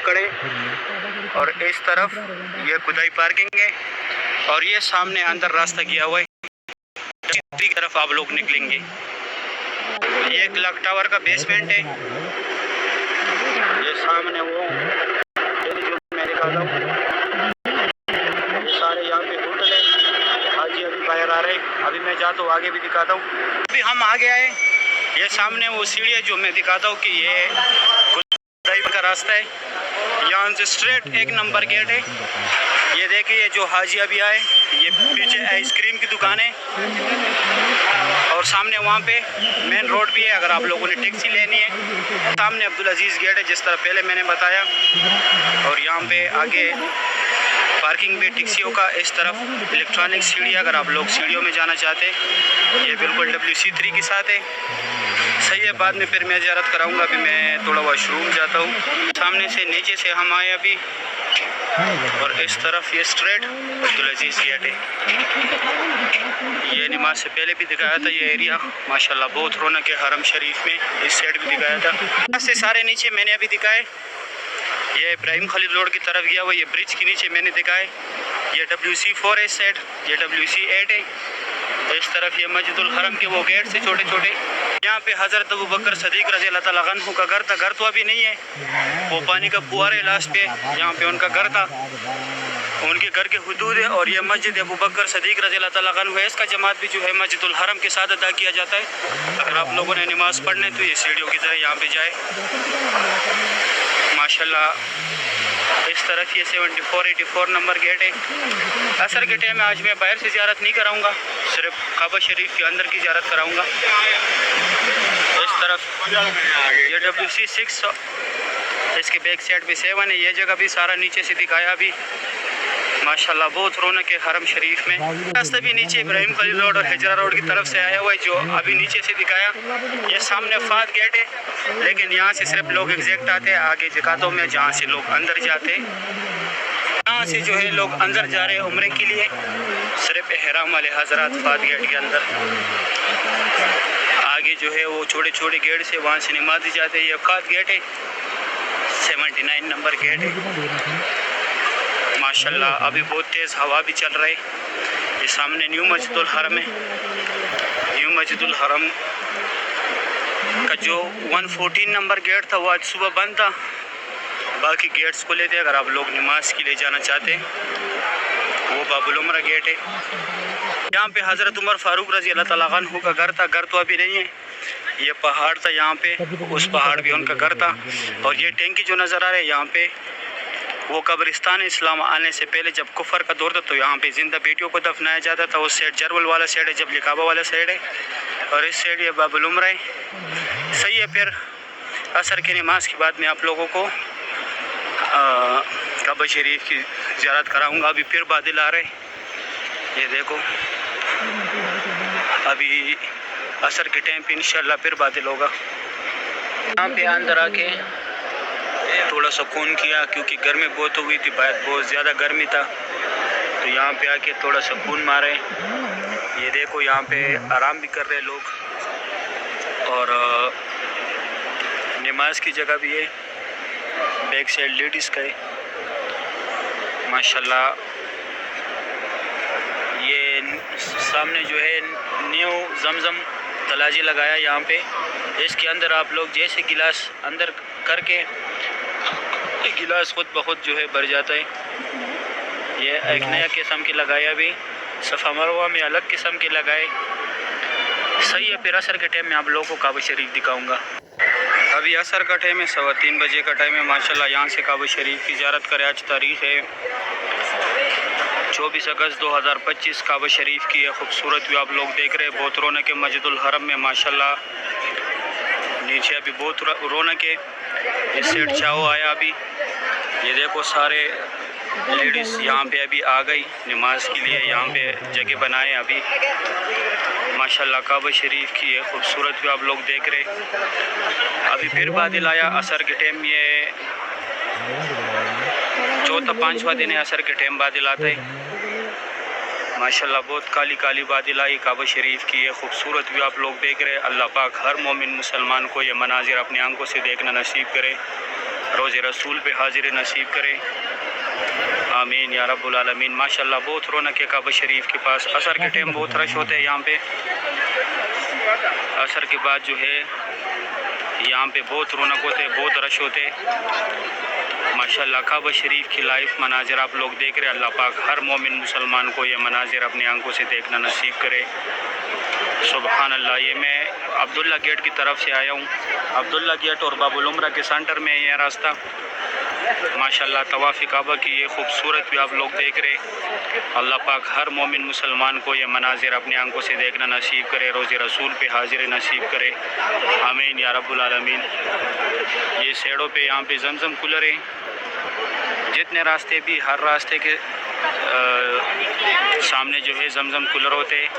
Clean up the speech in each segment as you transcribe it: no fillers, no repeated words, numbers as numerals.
कड़े, और इस तरफ ये खुदाई पार्किंग है, और ये सामने अंदर रास्ता किया हुआ है, दूसरी तरफ आप लोग निकलेंगे। ये क्लॉक टावर का बेसमेंट है, ये सामने वो जो मैं दिखाता हूँ, ये सारे यहाँ पे होटल है। हाजी अभी बाहर आ रहे हैं, अभी मैं जाता हूँ आगे भी दिखाता हूँ। अभी हम आगे आए, ये सामने वो सीढ़ी है जो मैं दिखाता हूँ कि ये खुदाई का रास्ता है। यहाँ से स्ट्रेट 1 नंबर गेट है। ये देखिए जो हाजी अभी आए, ये पीछे आइसक्रीम की दुकान है, और सामने वहाँ पे मेन रोड भी है अगर आप लोगों ने टैक्सी लेनी है। सामने अब्दुल अजीज़ गेट है जिस तरह पहले मैंने बताया, और यहाँ पे आगे पार्किंग भी टैक्सियों का। इस तरफ इलेक्ट्रॉनिक सीढ़ी, अगर आप लोग सीढ़ियों में जाना चाहते हैं, ये बिल्कुल WC3 के साथ है। सही है, बाद में फिर मैं ज़ियारत कराऊंगा। अभी मैं थोड़ा वॉशरूम जाता हूँ। सामने से नीचे से हम आए अभी, और इस तरफ ये स्ट्रेट अब्दुल अजीज़ गेट है। ये नमाज से पहले भी दिखाया था ये एरिया, माशाल्लाह बहुत रौनक है हरम शरीफ में। इस साइड भी दिखाया था, से सारे नीचे मैंने अभी दिखाए। ये इब्राहिम खलील रोड की तरफ गया हुआ, ये ब्रिज के नीचे मैंने दिखाए। ये WC4 है इस साइड, ये WC8 है। इस तरफ ये मस्जिदुल हरम के वो गेट से छोटे छोटे। यहाँ पे हज़रत अबू बकर सदीक रज़ी अल्लाह तआला अन्हु का घर था। घर तो अभी नहीं है, वो पानी का फुआरे लास्ट पे यहाँ पे उनका घर था, उनके घर के हुदूद है। और ये मस्जिद अबू बकर सदीक रज़ी अल्लाह तआला अन्हु है। इसका जमात भी जो है मस्जिदुल हरम के साथ अदा किया जाता है। अगर आप लोगों ने नमाज़ पढ़ने तो ये सीढ़ियों की तरह यहाँ पे जाए माशाल्लाह। इस तरफ ये 74-84 नंबर गेट है। असर के टाइम में आज मैं बाहर से ज़ियारत नहीं कराऊंगा, सिर्फ काबा शरीफ के अंदर की ज़ियारत कराऊंगा। इस तरफ ये WC6, इसके बैक साइड पे 7 है। ये जगह भी सारा नीचे से दिखाया अभी, माशाल्लाह बहुत रौनक है हरम शरीफ में। रास्ता भी नीचे इब्राहिम खलील रोड और हिजरा रोड की तरफ से आया हुआ है जो अभी नीचे से दिखाया। ये सामने फात गेट है, लेकिन यहाँ से सिर्फ लोग एग्जैक्ट आते हैं। आगे जकातों में जहाँ से लोग अंदर जाते हैं, यहाँ से जो है लोग अंदर जा रहे हैं उम्रे के लिए, सिर्फ एहराम वाले हजरात फात गेट के अंदर। आगे जो है वो छोटे छोटे गेट से वहाँ से नमाज़ी जाते हैं। ये फात गेट है, 79 नंबर गेट है। माशाल्लाह अभी बहुत तेज़ हवा भी चल रही है। ये सामने न्यू मस्जिदुल हरम है। न्यू मस्जिदुल हरम का जो 114 नंबर गेट था वो आज सुबह बंद था, बाकी गेट्स खुले थे। अगर आप लोग नमाज के लिए जाना चाहते हैं, वो बाबुल उमरा गेट है। यहाँ पे हज़रत उमर फ़ारूक रज़ी अल्लाह तआला अन्हु का घर था। घर तो अभी नहीं है, ये पहाड़ था यहाँ पे, उस पहाड़ भी उनका घर था। और ये टैंकी जो नज़र आ रहा है यहाँ पे, वो कब्रिस्तान इस्लाम आने से पहले जब कुफर का दौर था तो यहाँ पे ज़िंदा बेटियों को दफनाया जाता था। उस साइड जरवल वाला साइड है, जबल काबा वाला साइड है, और इस साइड ये बाबुल उमरा है। सही है, फिर असर की नमाज के बाद मैं आप लोगों को काबा शरीफ की ज़ियारत कराऊंगा। अभी फिर बादल आ रहे, ये देखो अभी असर के टाइम पे इंशाल्लाह फिर बादल होगा। यहाँ पे अंदर आके थोड़ा सुकून किया, क्योंकि गर्मी बहुत हुई थी, बहुत ज़्यादा गर्मी था, तो यहाँ पे आके थोड़ा सुकून मारे। ये देखो यहाँ पे आराम भी कर रहे लोग, और नमाज की जगह भी है। बैक साइड लेडीज़ का है माशाल्लाह। ये सामने जो है न्यू जमजम तलाजी लगाया यहाँ पे। इसके अंदर आप लोग जैसे गिलास अंदर करके गिलास खुद ब खुद जो है भर जाता है। ये एक नया किस्म की लगाया भी, सफ़ा मरवा में अलग किस्म के लगाए। सही है, फिर असर के टाइम में आप लोगों को काबा शरीफ दिखाऊंगा। अभी असर का टाइम है, 3:15 बजे का टाइम है। माशाल्लाह यहाँ से काबा शरीफ की ज़ियारत करें। आज तारीख़ है 24 अगस्त 2025। काबा शरीफ की ये खूबसूरत व्यू आप लोग देख रहे हैं। बहुत रौनक है मस्जिदुल हरम में माशाल्लाह। नीचे अभी बहुत रौनक है। इस साइड चाओ आया अभी, ये देखो सारे लेडीज़ यहाँ पे अभी आ गई नमाज के लिए। यहाँ पे जगह बनाए अभी माशाल्लाह। काबा शरीफ की ये खूबसूरत व्यू आप लोग देख रहे। अभी फिर बादल आया असर के टाइम। ये चौथा 5वां दिन है असर के टाइम बादल आता है माशाल्लाह। बहुत काली काली बादल आई। काबा शरीफ की ये खूबसूरत व्यू आप लोग देख रहे हैं। अल्लाह पाक हर मोमिन मुसलमान को ये मनाजिर अपनी आंखों से देखना नसीब करे। रोज़ रसूल पे हाजिर नसीब करे, आमीन या रब्बुल आलमीन। माशाल्लाह बहुत रौनक है काबा शरीफ के पास। असर के टाइम बहुत रश होते हैं यहाँ पे। असर के बाद जो है यहाँ पे बहुत रौनक होते हैं, बहुत रश होते हैं। माशाल्लाह काबा शरीफ की लाइव मनाजिर आप लोग देख रहे हैं। अल्लाह पाक हर मोमिन मुसलमान को ये मनाजिर अपनी आंखों से देखना नसीब करे। सुबहान अल्लाह। ये मैं अब्दुल्ला गेट की तरफ से आया हूँ। अब्दुल्ला गेट और बाबुल उमरा के सेंटर में ये रास्ता। माशाल्लाह तवाफ़ काबा की ये खूबसूरत भी आप लोग देख रहे। अल्लाह पाक हर मोमिन मुसलमान को ये मनाजिर अपनी आंखों से देखना नसीब करे, रोज़े रसूल पे हाजिर नसीब करे, आमीन या रब्बुल आलमीन। ये सेड़ों पे यहाँ पे जमजम कूलर है। जितने रास्ते भी, हर रास्ते के सामने जो है जमजम कूलर होते हैं,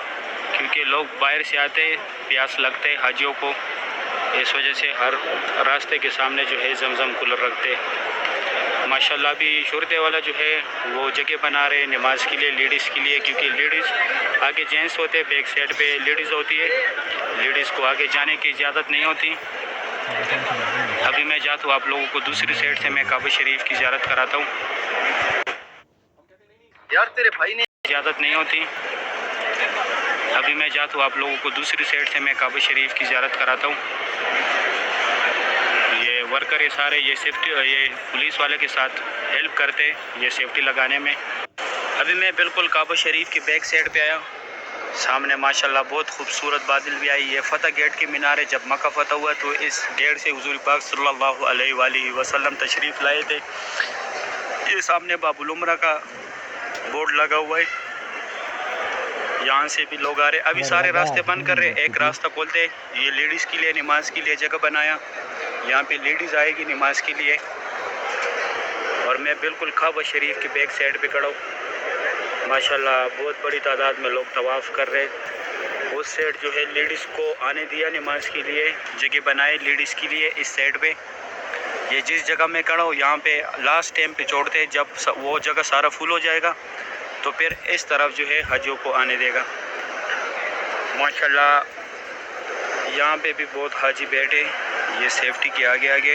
क्योंकि लोग बाहर से आते, प्यास लगते है हाजियों को, इस वजह से हर रास्ते के सामने जो है जमजम कूलर रखते। माशाल्लाह भी शुरते वाला जो है वो जगह बना रहे नमाज के लिए, लेडीज़ के लिए, क्योंकि लेडीज़ आगे जेंट्स होते हैं, बैक साइड पे लेडीज़ होती है। लेडीज़ को आगे जाने की इजाज़त नहीं होती। अभी मैं जाता हूँ, आप लोगों को दूसरी साइड से मैं काबा शरीफ की ज़ियारत कराता हूँ। यार तेरे भाई ने इजाज़त नहीं होती। अभी मैं जाता हूँ, आप लोगों को दूसरी साइड से मैं काबा शरीफ की ज़ियारत कराता हूँ। ये वर्कर है सारे, ये सेफ्टी, ये पुलिस वाले के साथ हेल्प करते ये सेफ्टी लगाने में। अभी मैं बिल्कुल काबा शरीफ की बैक साइड पे आया। सामने माशाल्लाह बहुत खूबसूरत बादल भी आई। ये फतह गेट के मीनारे, जब मक्का फतह हुआ तो इस गेट से हुजूर पाक सल्लल्लाहु अलैहि वसल्लम तशरीफ़ लाए थे। ये सामने बाबुल उमरा का बोर्ड लगा हुआ है, यहाँ से भी लोग आ रहे। अभी सारे रास्ते बंद कर रहे, एक रास्ता खोलते। ये लेडीज़ के लिए, नमाज के लिए जगह बनाया। यहाँ पे लेडीज़ आएगी नमाज के लिए। और मैं बिल्कुल काबा शरीफ के बैक साइड पे खड़ा हूँ। माशाल्लाह बहुत बड़ी तादाद में लोग तवाफ़ कर रहे। उस साइड जो है लेडीज़ को आने दिया नमाज के लिए, जगह बनाए लेडीज़ के लिए इस साइड पे। ये जिस जगह में खड़ा हूँ यहाँ पे लास्ट टाइम पे छोड़ते हैं, जब वो जगह सारा फुल हो जाएगा तो फिर इस तरफ जो है हजों को आने देगा। माशाल्लाह यहाँ पे भी बहुत हाजी बैठे, ये सेफ्टी के आगे आगे।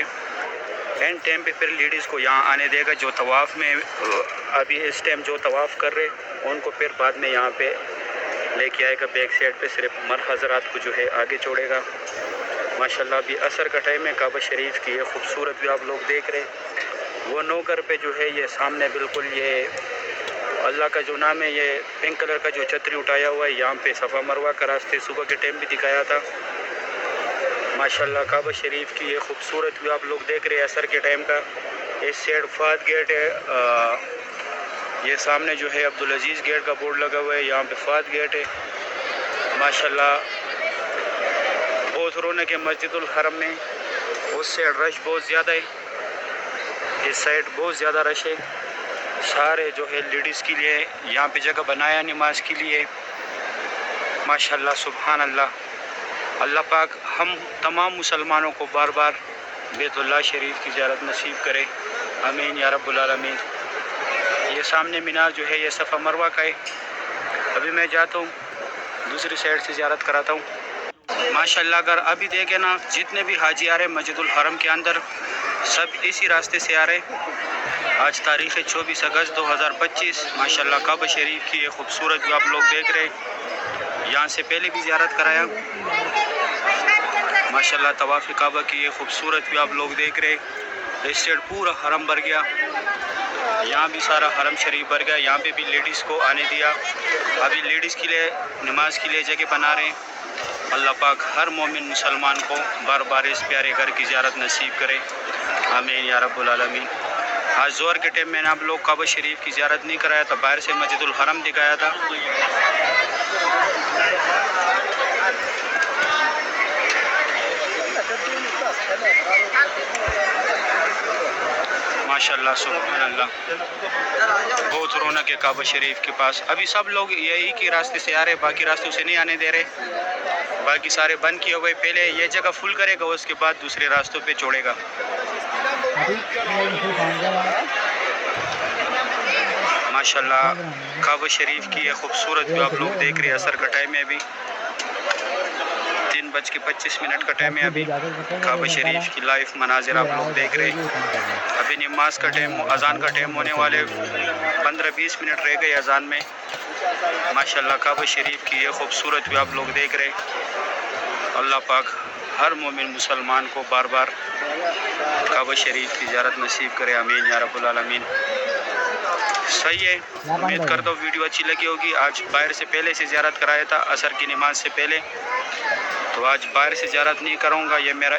एंड टाइम पे फिर लेडीज़ को यहाँ आने देगा। जो तवाफ़ में अभी इस टाइम जो तवाफ़ कर रहे उनको फिर बाद में यहाँ पे लेके आएगा बैक साइड पे। सिर्फ मर्द हज़रात को जो है आगे छोड़ेगा। माशाल्लाह अभी असर का टाइम है। काबा शरीफ की ये खूबसूरत भी आप लोग देख रहे। वो नौकर पे जो है ये सामने बिल्कुल ये अल्लाह का जो नाम है, ये पिंक कलर का जो छतरी उठाया हुआ है, यहाँ पे सफ़ा मरवा का रास्ते सुबह के टाइम भी दिखाया था। माशाल्लाह काबा शरीफ की ये खूबसूरत भी आप लोग देख रहे हैं असर के टाइम का। इस साइड फाद गेट है, ये सामने जो है अब्दुल अजीज़ गेट का बोर्ड लगा हुआ है, यहाँ पे फाद गेट है। माशाल्लाह बहुत रौनक है मस्जिदुल हरम में। उस साइड रश बहुत ज़्यादा है, इस साइड बहुत ज़्यादा रश है। सारे जो है लेडीज़ के लिए यहाँ पे जगह बनाया नमाज के लिए। माशाल्लाह सुभान अल्लाह। अल्लाह पाक हम तमाम मुसलमानों को बार बार बैतुल्लाह शरीफ की ज़ियारत नसीब करे, आमीन या रब्बुल आलमीन। ये सामने मीनार जो है ये सफ़ा मरवा का है। अभी मैं जाता हूँ दूसरी साइड से ज़ियारत कराता हूँ। माशाल्लाह अगर अभी देखें ना, जितने भी हाजी आ रहे मस्जिदुल हरम के अंदर सब इसी रास्ते से आ रहे। आज तारीख़ है 24 अगस्त 2025। माशाल्लाह काबा शरीफ की ये खूबसूरत भी आप लोग देख रहे। यहाँ से पहले भी ज़ियारत कराया। माशाल्लाह तवाफ़ काबा की ये खूबसूरत भी आप लोग देख रहे। इस साइड पूरा हरम भर गया, यहाँ भी सारा हरम शरीफ भर गया। यहाँ पे भी लेडीज़ को आने दिया। अभी लेडीज़ के लिए नमाज के लिए जगह बना रहे। अल्लाह पाक हर मोमिन मुसलमान को बार बार इस प्यारे घर की ज़ियारत नसीब करे, आमीन या रब्बुल आलमीन। आज ज़ोहर के टाइम मैंने आप लोग काबा शरीफ की ज़ियारत नहीं कराया था, बाहर से मस्जिदुल हरम दिखाया था। माशाल्लाह सुभान अल्लाह बहुत रौनक है काबा शरीफ के पास। अभी सब लोग यही के रास्ते से आ रहे, बाकी रास्तों से नहीं आने दे रहे। बाकी सारे बंद किए हुए। पहले ये जगह फुल करेगा, उसके बाद दूसरे रास्तों पे छोड़ेगा। माशाल्लाह काबा शरीफ की ये खूबसूरत भी आप लोग देख रहे हैं। असर का टाइम में भी 3 3:25 का टाइम है अभी। काबा शरीफ की लाइव मनाजिर आप लोग देख रहे हैं। अभी नमाज का टाइम, अजान का टाइम होने वाले 15-20 मिनट रह गए अजान में। माशाल्लाह काबा शरीफ की ये खूबसूरत भी आप लोग देख रहे हैं। अल्लाह पाक हर मोमिन मुसलमान को बार बार काबा शरीफ की ज़ियारत नसीब करे, आमीन या रब्बुल आलमीन। सही है, उम्मीद करता हूँ वीडियो अच्छी लगी होगी। आज बाहर से पहले से ज़ियारत कराया था असर की नमाज से पहले, तो आज बाहर से ज़ियारत नहीं करूँगा। ये मेरा